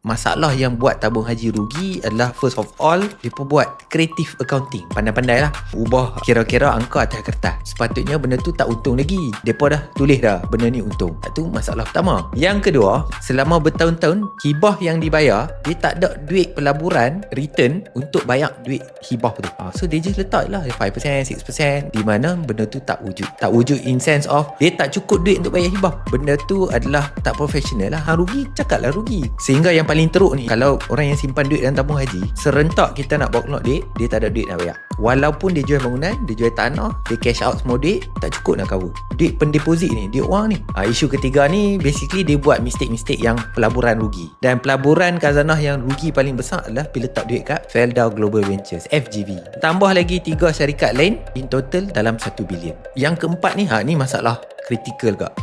masalah yang buat tabung haji rugi adalah first of all, mereka buat creative accounting. Pandai-pandai lah ubah kira-kira angka atas kertas. Sepatutnya benda tu tak untung lagi. Mereka dah tulis dah benda ni untung. Itu masalah pertama. Yang kedua, selama bertahun-tahun hibah yang dibayar, dia tak ada duit pelaburan return untuk bayar duit hibah tu. So dia just letak lah 5%, 6%, di mana benda tu tak wujud. Tak wujud in sense of dia tak cukup duit untuk bayar hibah. Benda tu adalah tak profesional lah. Rugi, cakaplah rugi. Sehingga yang paling teruk ni, kalau orang yang simpan duit dalam tabung haji, serentak kita nak bawa keluar duit, dia tak ada duit nak bayar. Walaupun dia jual bangunan, dia jual tanah, dia cash out semua duit, tak cukup nak cover duit pendeposit ni, duit orang ni. Isu ketiga ni basically dia buat mistake-mistake yang pelaburan rugi. Dan pelaburan khazanah yang rugi paling besar adalah bila letak duit kat Felda Global Ventures, FGV. Tambah lagi 3 syarikat lain, in total dalam 1 bilion. Yang keempat ni, ni masalah kritikal kak.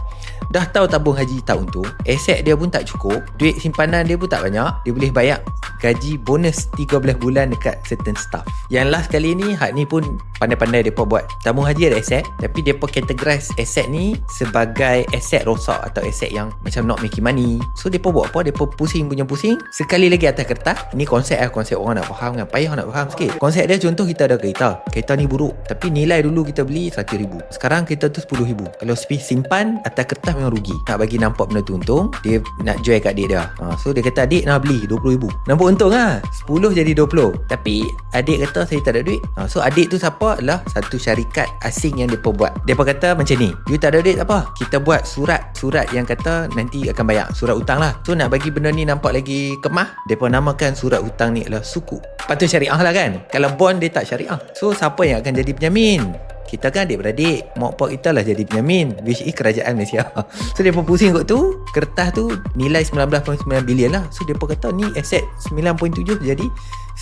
Dah tahu tabung haji tak untung, aset dia pun tak cukup, duit simpanan dia pun tak banyak, dia boleh bayar gaji bonus 13 bulan dekat certain staff. Yang last kali ni, ni pun pandai-pandai mereka buat. Tabung haji ada aset, tapi mereka categorize aset ni sebagai aset rosak atau aset yang macam not making money. So mereka buat apa? Mereka pusing punya pusing. Sekali lagi atas kertas, ni konsep orang nak faham kan, payah nak faham sikit. Konsep dia contoh, kita ada kereta ni buruk, tapi nilai dulu kita beli 100,000, sekarang kereta tu 10,000. Kalau simpan atas kertas memang rugi. Nak bagi nampak benda tu untung, dia nak jual kat adik dia. So dia kata, adik nak beli 20,000. Nampak untung lah, 10 jadi 20. Tapi adik kata saya tak ada duit. So adik tu siapa? Adalah satu syarikat asing yang mereka buat. Mereka kata macam ni, you tak ada duit tak apa, kita buat surat yang kata nanti akan bayar, surat hutang lah. So nak bagi benda ni nampak lagi kemah, mereka namakan surat hutang ni adalah sukuk. Patut syariah lah kan. Kalau bond dia tak syariah. So siapa yang akan jadi penjamin? Kita kan adik-beradik, mak pak kita lah jadi penjamin, which is kerajaan Malaysia. So dia pun pusing kot tu, kertas tu nilai 19.9 bilion lah. So dia pun kata ni aset 9.7 jadi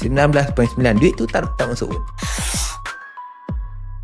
19.9, duit tu tak masuk pun.